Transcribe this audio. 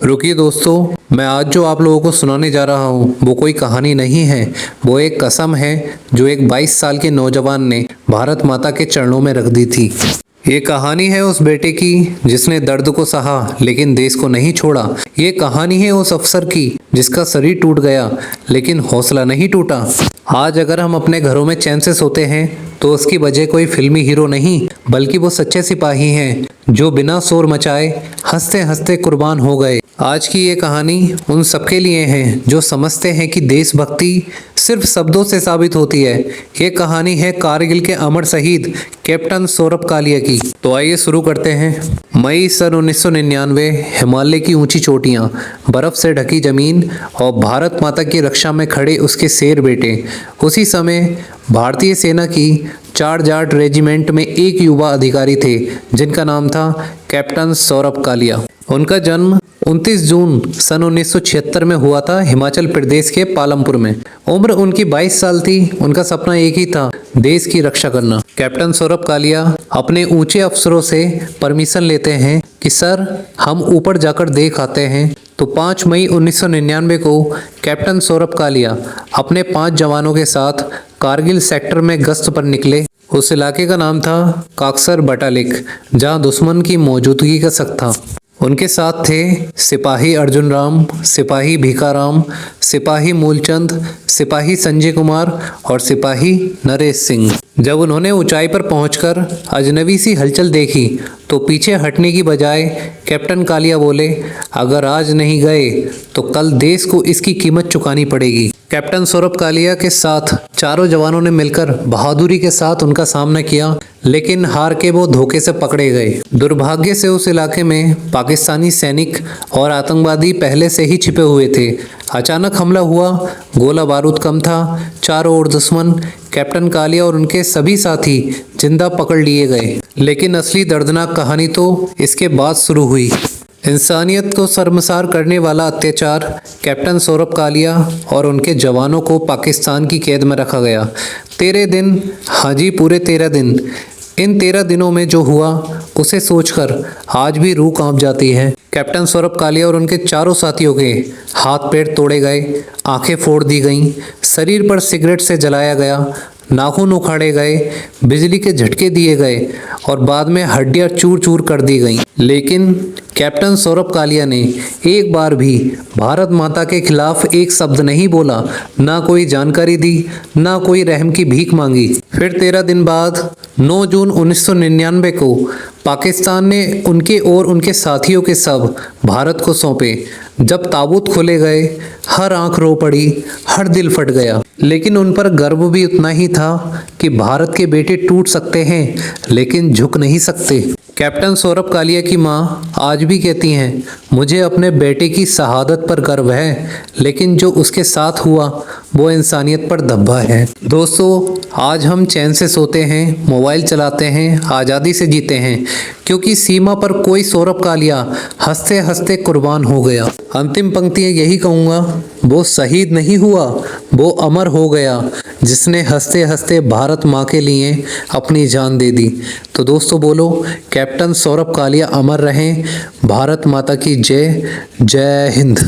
रुकिए दोस्तों, मैं आज जो आप लोगों को सुनाने जा रहा हूँ वो कोई कहानी नहीं है। वो एक कसम है जो एक 22 साल के नौजवान ने भारत माता के चरणों में रख दी थी। ये कहानी है उस बेटे की जिसने दर्द को सहा लेकिन देश को नहीं छोड़ा। ये कहानी है उस अफसर की जिसका शरीर टूट गया लेकिन हौसला नहीं टूटा। आज अगर हम अपने घरों में चैन से सोते हैं तो उसकी वजह कोई फिल्मी हीरो नहीं बल्कि वो सच्चे सिपाही हैं जो बिना शोर मचाए हंसते हंसते कुर्बान हो गए। आज की ये कहानी उन सबके लिए है जो समझते हैं कि देशभक्ति सिर्फ शब्दों से साबित होती है। ये कहानी है कारगिल के अमर शहीद कैप्टन सौरभ कालिया की। तो आइए शुरू करते हैं। मई सन 1999, हिमालय की ऊंची चोटियां, बर्फ से ढकी जमीन और भारत माता की रक्षा में खड़े उसके शेर बेटे। उसी समय भारतीय सेना की 4 जाट रेजिमेंट में एक युवा अधिकारी थे जिनका नाम था कैप्टन सौरभ कालिया। उनका जन्म 29 जून सन 1976 में हुआ था हिमाचल प्रदेश के पालमपुर में। उम्र उनकी 22 साल थी। उनका सपना एक ही था, देश की रक्षा करना। कैप्टन सौरभ कालिया अपने ऊंचे अफसरों से परमिशन लेते हैं कि सर हम ऊपर जाकर देख आते हैं। तो 5 मई 1999 को कैप्टन सौरभ कालिया अपने 5 जवानों के साथ कारगिल सेक्टर में गश्त पर निकले। उस इलाके का नाम था काकसर बटालिक, जहां दुश्मन की मौजूदगी का शक था। उनके साथ थे सिपाही अर्जुन राम, सिपाही भीखाराम, सिपाही मूलचंद, सिपाही संजय कुमार और सिपाही नरेश सिंह। जब उन्होंने ऊंचाई पर पहुंचकर अजनबी सी हलचल देखी तो पीछे हटने की बजाय कैप्टन कालिया बोले, अगर आज नहीं गए तो कल देश को इसकी कीमत चुकानी पड़ेगी। कैप्टन सौरभ कालिया के साथ चारों जवानों ने मिलकर बहादुरी के साथ उनका सामना किया, लेकिन हार के वो धोखे से पकड़े गए। दुर्भाग्य से उस इलाके में पाकिस्तानी सैनिक और आतंकवादी पहले से ही छिपे हुए थे। अचानक हमला हुआ, गोला बारूद कम था, चारों ओर दुश्मन। कैप्टन कालिया और उनके सभी साथी जिंदा पकड़ लिए गए। लेकिन असली दर्दनाक कहानी तो इसके बाद शुरू हुई। इंसानियत को शर्मसार करने वाला अत्याचार। कैप्टन सौरभ कालिया और उनके जवानों को पाकिस्तान की कैद में रखा गया। 13 दिन, हाँ जी पूरे 13 दिन। इन 13 दिनों में जो हुआ उसे सोचकर आज भी रूह कांप जाती है। कैप्टन सौरभ कालिया और उनके चारों साथियों के हाथ पैर तोड़े गए, आंखें फोड़ दी गईं, शरीर पर सिगरेट से जलाया गया, नाखून उखाड़े गए, बिजली के झटके दिए गए और बाद में हड्डियां चूर चूर कर दी गईं। लेकिन कैप्टन सौरभ कालिया ने एक बार भी भारत माता के खिलाफ एक शब्द नहीं बोला, ना कोई जानकारी दी, ना कोई रहम की भीख मांगी। फिर 13 दिन बाद 9 जून 1999 को पाकिस्तान ने उनके और उनके साथियों के शव भारत को सौंपे। जब ताबूत खोले गए, हर आंख रो पड़ी, हर दिल फट गया। लेकिन उन पर गर्व भी उतना ही था कि भारत के बेटे टूट सकते हैं लेकिन झुक नहीं सकते। कैप्टन सौरभ कालिया की मां आज भी कहती हैं, मुझे अपने बेटे की शहादत पर गर्व है, लेकिन जो उसके साथ हुआ वो इंसानियत पर धब्बा है। दोस्तों, आज हम चैन से सोते हैं, मोबाइल चलाते हैं, आज़ादी से जीते हैं, क्योंकि सीमा पर कोई सौरभ कालिया हंसते हंसते कुर्बान हो गया। अंतिम पंक्तियाँ यही कहूँगा, वो शहीद नहीं हुआ, वो अमर हो गया, जिसने हंसते हंसते भारत माँ के लिए अपनी जान दे दी। तो दोस्तों बोलो, कैप्टन सौरभ कालिया अमर रहें। भारत माता की जय। जय हिंद।